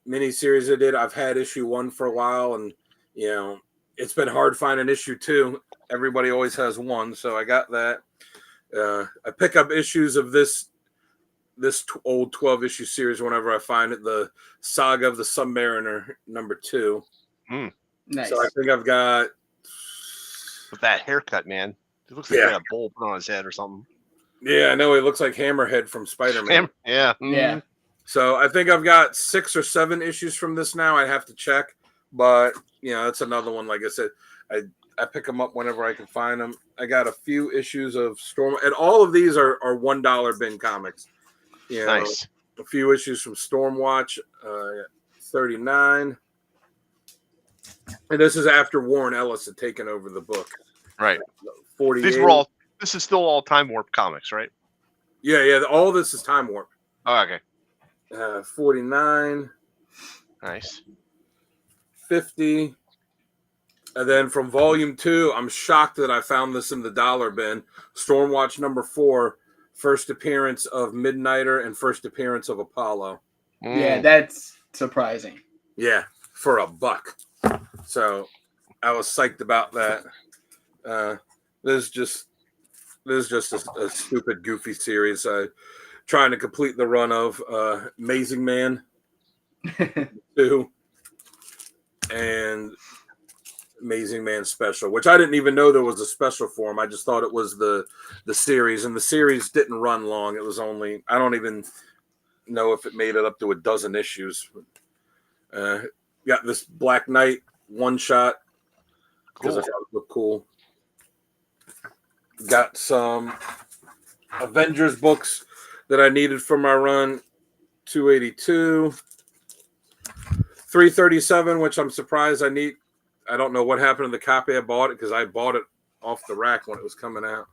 mini series I did. I've had issue 1 for a while, and it's been hard finding issue 2. Everybody always has 1, so I got that. I pick up issues of this old 12-issue series whenever I find it. The Saga of the Submariner #2. Nice. So I think I've got With that haircut, man, it looks like he had a bowl put on his head or something. Yeah, I know. It looks like Hammerhead from Spider-Man. Yeah. Yeah. So I think I've got 6 or 7 issues from this now. I have to check, but that's another one. Like I said, I pick them up whenever I can find them. I got a few issues of Storm, and all of these are $1 bin comics. Nice. A few issues from Stormwatch, 39, and this is after Warren Ellis had taken over the book. Right. 48. This is still all Time Warp comics, right? Yeah. All this is Time Warp. Oh, okay. 49. Nice. 50. And then from volume 2, I'm shocked that I found this in the dollar bin. Stormwatch #4, first appearance of Midnighter and first appearance of Apollo. Yeah, that's surprising. Yeah, for $1. So I was psyched about that. This is just a stupid, goofy series. Trying to complete the run of Amazing Man 2 and Amazing Man Special, which I didn't even know there was a special for him. I just thought it was the series, and the series didn't run long. It was only, I don't even know if it made it up to a dozen issues. Got this Black Knight one-shot because I thought it looked cool. Got some Avengers books that I needed for my run, 282. 337, which I'm surprised I need. I don't know what happened to the copy I bought it because I bought it off the rack when it was coming out.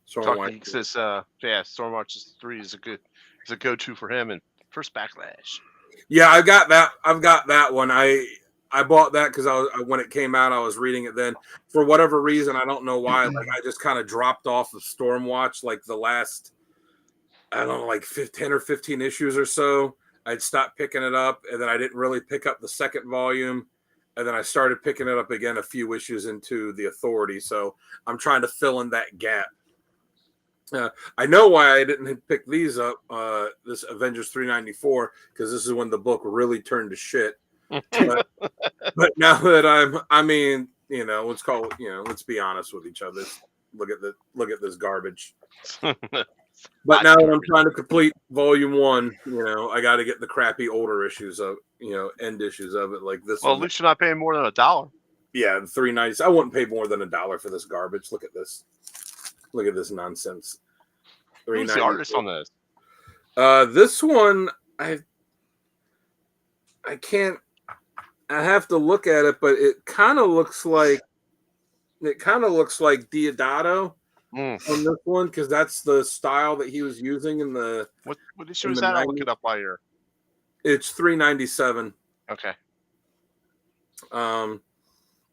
Stormwatch says, Stormwatch 3 is a go-to for him and first Backlash. Yeah, I've got that one. I bought that because when it came out, I was reading it then. For whatever reason, I don't know why. Like I just kind of dropped off of Stormwatch like the last, I don't know, like 10 or 15 issues or so. I'd stopped picking it up, and then I didn't really pick up the second volume. And then I started picking it up again a few issues into the Authority. So I'm trying to fill in that gap. I know why I didn't pick these up, this Avengers 394, because this is when the book really turned to shit. But now that let's be honest with each other. Look at this garbage. But now that I'm trying to complete volume 1, I got to get the crappy older issues of, end issues of it like this. Well, at least you're not paying more than $1. Yeah, the $3.90. I wouldn't pay more than $1 for this garbage. Look at this. Look at this nonsense. Who's the artist on this? This one, I can't. I have to look at it, but it kind of looks like Diodato on this one because that's the style that he was using in the. What issue is that? I'll look it up while you're. It's 397. Okay.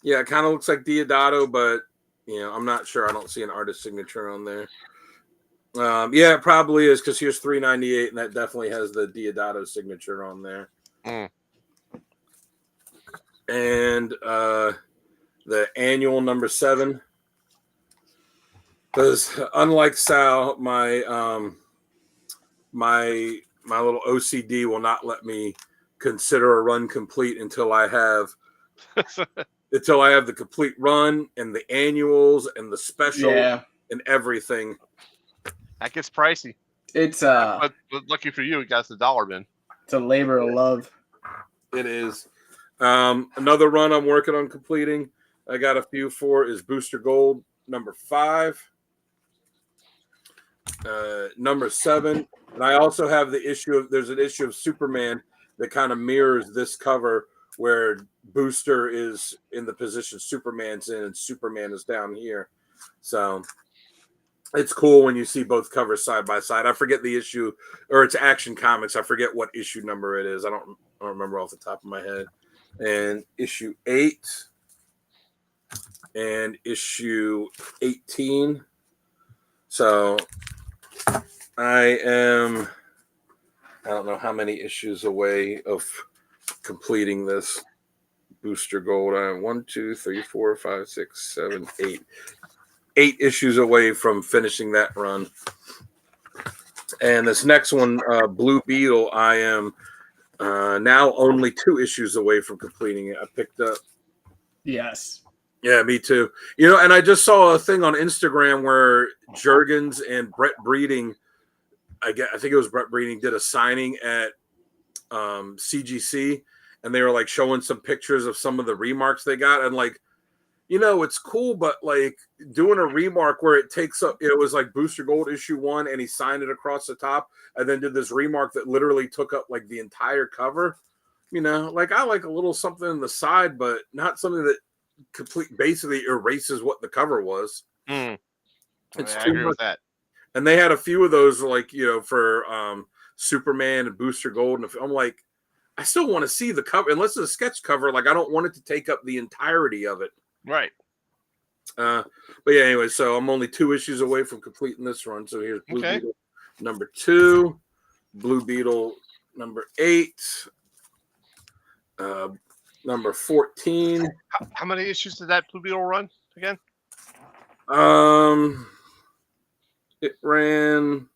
Yeah, it kind of looks like Diodato, but I'm not sure. I don't see an artist signature on there. Yeah, it probably is because here's $3.98, and that definitely has the Diodato signature on there. Mm. And the annual number 7. Because unlike Sal, my little OCD will not let me consider a run complete until I have the complete run and the annuals and the special and everything. That gets pricey. It's but lucky for you, it got the dollar bin. It's a labor of love. It is. Another run I'm working on completing. I got a few for is Booster Gold number 5. Number 7, and I also have there's an issue of Superman that kind of mirrors this cover where Booster is in the position Superman's in and Superman is down here. So it's cool when you see both covers side by side. I forget the issue, or it's Action Comics. I forget what issue number it is. I don't remember off the top of my head. And issue 8 and issue 18. So I don't know how many issues away of completing this Booster Gold. I am 1, 2, 3, 4, 5, 6, 7, 8. 8 issues away from finishing that run. And this next one, Blue Beetle, I am now only 2 issues away from completing it. I picked up. Yes. Yeah, me too. And I just saw a thing on Instagram where Jurgens and Brett Breeding, I think it was Brett Breeding, did a signing at CGC, and they were like showing some pictures of some of the remarks they got, and like, it's cool, but like doing a remark where it takes up, it was like Booster Gold issue 1, and he signed it across the top, and then did this remark that literally took up like the entire cover. Like I like a little something in the side, but not something that basically erases what the cover was. Mm. It's I too agree much. with that. And they had a few of those, like, for Superman and Booster Gold. And I'm like, I still want to see the cover. Unless it's a sketch cover, like, I don't want it to take up the entirety of it. Right. But yeah, anyway, so I'm only 2 issues away from completing this run. So here's Blue Beetle number 2, Blue Beetle number 8, number 14. How many issues did that Blue Beetle run again? It ran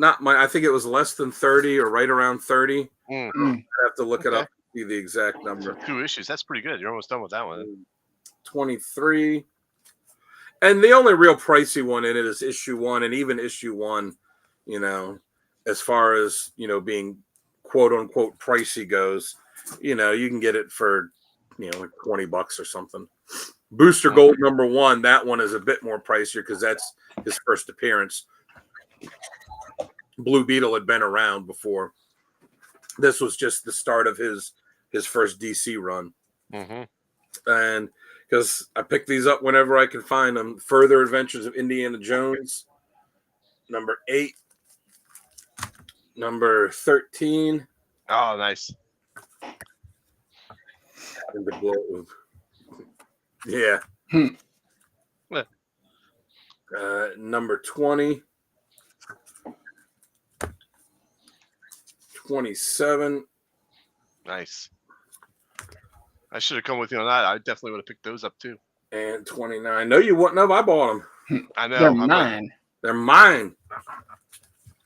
I think it was less than 30 or right around 30. I have to look it up to see the exact number. 2 issues. That's pretty good. You're almost done with that one. 23. And the only real pricey one in it is issue 1, and even issue 1, as far as, being quote unquote pricey goes, you can get it for, like $20 or something. Booster Gold number 1, that one is a bit more pricier because that's his first appearance. Blue Beetle had been around before. This was just the start of his first DC run. Mm-hmm. And because I pick these up whenever I can find them. Further Adventures of Indiana Jones, number 8, number 13. Oh, nice. And the glow. Yeah. Number 20. 27. Nice. I should have come with you on that. I definitely would have picked those up too. And 29. No, you wouldn't have. I bought them. I know. They're mine. They're mine.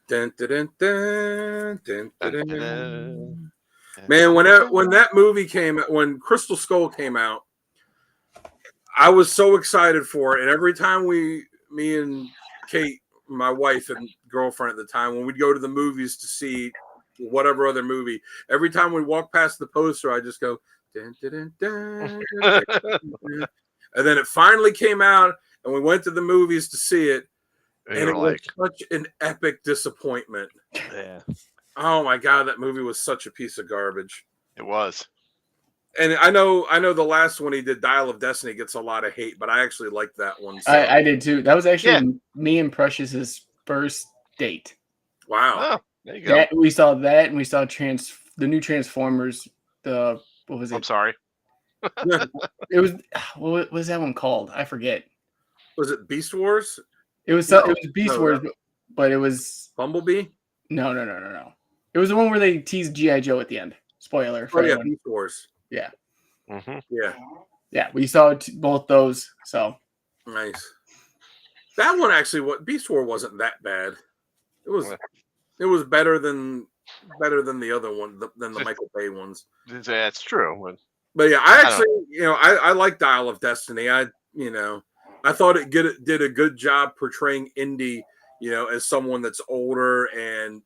Dun, dun, dun, dun, dun, dun. Man, when that movie came, when Crystal Skull came out, I was so excited for it. And every time me and Kate, my wife and girlfriend at the time, when we'd go to the movies to see whatever other movie, every time we walk past the poster, I just go, dun, dun, dun, dun, dun. And then it finally came out, and we went to the movies to see it, and it was such an epic disappointment. Yeah. Oh my God, that movie was such a piece of garbage. It was. And I know the last one he did, Dial of Destiny, gets a lot of hate, but I actually liked that one. So. I did too. That was actually me and Precious's first date. Wow. Oh, there you go. We saw that, and we saw the new Transformers. What was it? I'm sorry. It was, what was that one called? I forget. Was it Beast Wars? It was No, it was Beast no, Wars, no. but it was Bumblebee? no. It was the one where they teased G.I. Joe at the end. Spoiler for Oh, yeah, anyone. Beast Wars. Yeah. Yeah. Yeah, we saw both those. So Nice. That one actually, Beast War wasn't that bad. It was better than the other one, than the Michael Bay ones. That's true. But yeah, I actually, I like Dial of Destiny. I thought it did a good job portraying Indy, as someone that's older and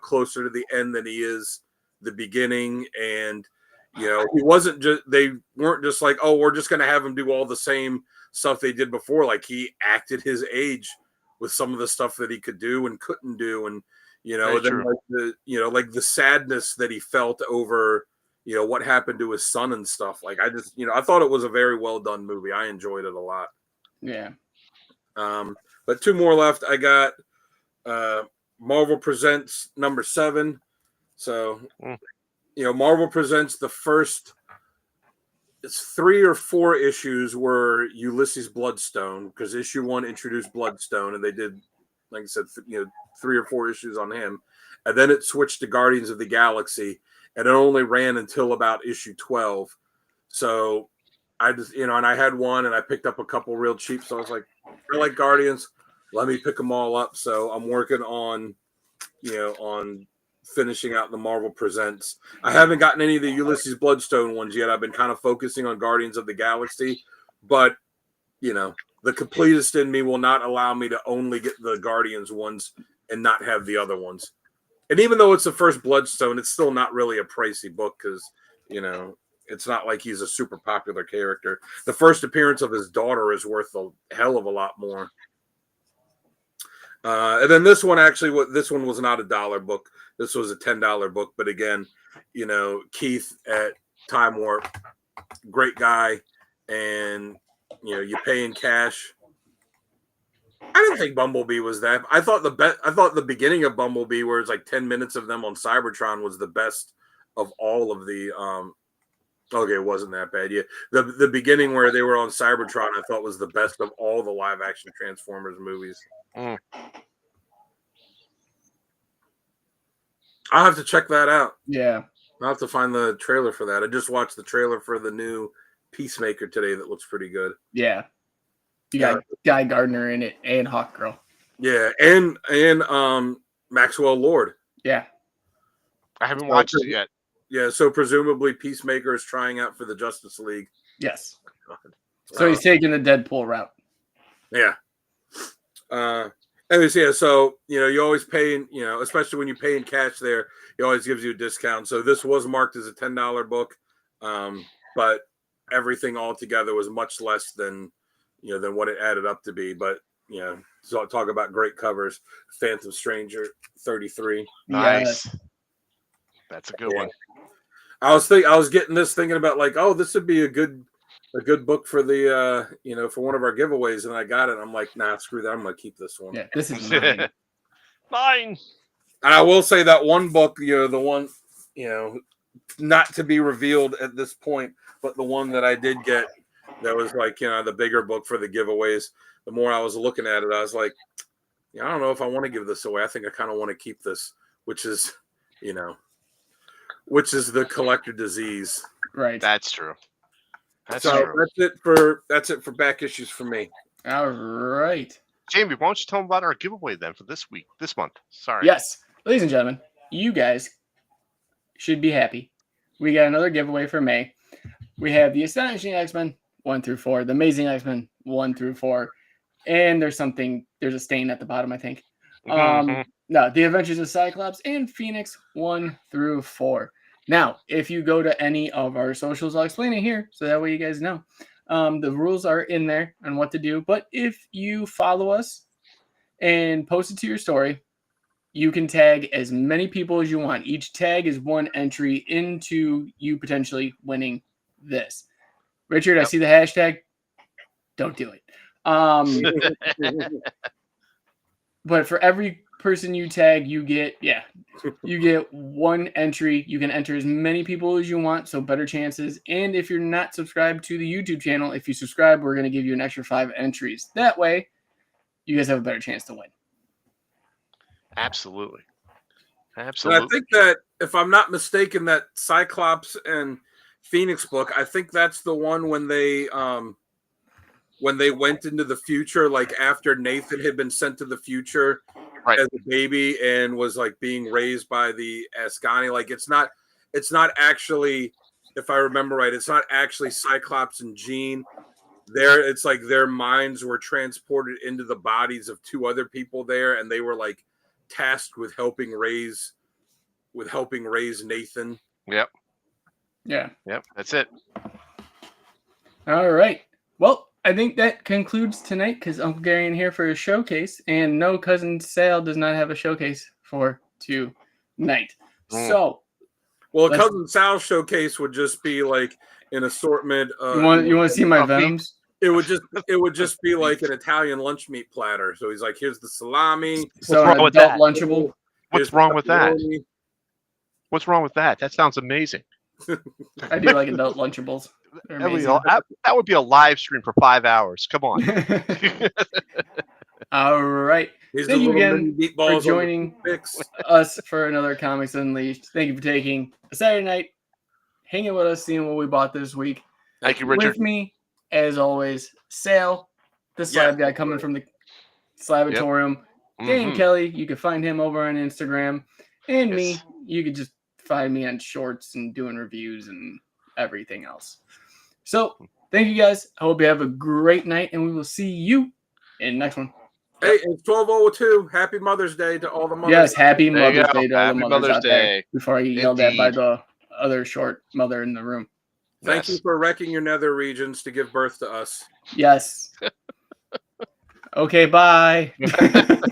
closer to the end than he is the beginning, and he wasn't just they weren't just like, oh, we're just gonna have him do all the same stuff they did before. Like, he acted his age with some of the stuff that he could do and couldn't do, and then like the sadness that he felt over what happened to his son and stuff. Like, I thought it was a very well done movie. I enjoyed it a lot. yeah. But two more left. I got Marvel Presents number 7. So Marvel Presents, the first, it's 3 or 4 issues were Ulysses Bloodstone, because issue 1 introduced Bloodstone, and they did, like I said, 3 or 4 issues on him, and then it switched to Guardians of the Galaxy, and it only ran until about issue 12. So I just, and I had one, and I picked up a couple real cheap, so I was like, I like Guardians, let me pick them all up. So I'm working on, on finishing out the Marvel Presents. I haven't gotten any of the Ulysses Bloodstone ones yet. I've been kind of focusing on Guardians of the Galaxy, but the completist in me will not allow me to only get the Guardians ones and not have the other ones. And even though it's the first Bloodstone, it's still not really a pricey book, because it's not like he's a super popular character. The first appearance of his daughter is worth a hell of a lot more. And then this one was not a $1 book. This was a $10 book. But again, Keith at Time Warp, great guy, and you pay in cash. I didn't think Bumblebee was that. I thought the beginning of Bumblebee, where it's like 10 minutes of them on Cybertron, was the best of all of the. Okay, it wasn't that bad. Yeah, the beginning where they were on Cybertron, I thought was the best of all the live action Transformers movies. I'll have to check that out. Yeah. I'll have to find the trailer for that. I just watched the trailer for the new Peacemaker today. That looks pretty good. Yeah. You got Guy Gardner in it and Hawkgirl. Yeah, and Maxwell Lord. Yeah. I haven't watched it yet. Yeah, so presumably Peacemaker is trying out for the Justice League. Yes. So he's taking the Deadpool route. Yeah. Anyways, yeah, so, you always pay, especially when you pay in cash there, he always gives you a discount. So this was marked as a $10 book, but everything altogether was much less than what it added up to be. But, so I'll talk about great covers. Phantom Stranger 33. Nice. Yes. That's a good one. I was getting this thinking about, like, oh, this would be a good book for the for one of our giveaways, and I got it. I'm like, nah, screw that. I'm gonna keep this one. Yeah, this is mine. Mine. And I will say that one book, the one, not to be revealed at this point, but the one that I did get, that was like, the bigger book for the giveaways. The more I was looking at it, I was like, I don't know if I want to give this away. I think I kind of want to keep this, which is the collector disease. Right. That's true. That's so true. That's it for back issues for me. All right. Jamie, why don't you tell them about our giveaway then for this month? Sorry. Yes. Ladies and gentlemen, you guys should be happy. We got another giveaway for May. We have the Astonishing X-Men 1 through 4, the Amazing X-Men 1 through 4, and there's a stain at the bottom, I think. No, the Adventures of Cyclops and Phoenix 1 through 4. Now, if you go to any of our socials, I'll explain it here so that way you guys know. The rules are in there on what to do. But if you follow us and post it to your story, you can tag as many people as you want. Each tag is one entry into you potentially winning this. Richard, I see the hashtag. Don't do it. But for every person you tag, you get one entry. You can enter as many people as you want, so better chances. And if you're not subscribed to the YouTube channel, if you subscribe, we're going to give you an extra 5 entries. That way, you guys have a better chance to win. Absolutely. And Absolutely. I think that, if I'm not mistaken, that Cyclops and Phoenix book, I think that's the one when they went into the future, like after Nathan had been sent to the future Right. as a baby and was like being raised by the Ascani. Like it's not actually, if I remember right, it's not actually Cyclops and Jean. It's like their minds were transported into the bodies of two other people there, and they were like tasked with helping raise Nathan. Yep. Yeah. Yep. That's it. All right. Well, I think that concludes tonight because Uncle Gary in here for a showcase, and no, Cousin Sal does not have a showcase for tonight. So, well, Cousin Sal's showcase would just be like an assortment. You want to see my Venoms? It would just be like an Italian lunch meat platter. So he's like, here's the salami. So wrong with that? Lunchable. What's wrong with that? What's wrong with that? That sounds amazing. I do like adult Lunchables. That would be a live stream for 5 hours. Come on. All right. Thank you again for joining us for another Comics Unleashed. Thank you for taking a Saturday night, hanging with us, seeing what we bought this week. Thank you, Richard. With me, as always, Sal, the Slab guy coming from the Slabatorium. Yep. Dan Kelly, you can find him over on Instagram. And me, you can just find me on Shorts and doing reviews and everything else. So, thank you guys. I hope you have a great night, and we will see you in the next one. Hey, it's 12:02. Happy Mother's Day to all the mothers. Yes, happy Mother's Day to all the Happy mothers Mother's out there. Day. Before I get yelled at by the other short mother in the room. Thank you for wrecking your nether regions to give birth to us. Yes. Okay, bye.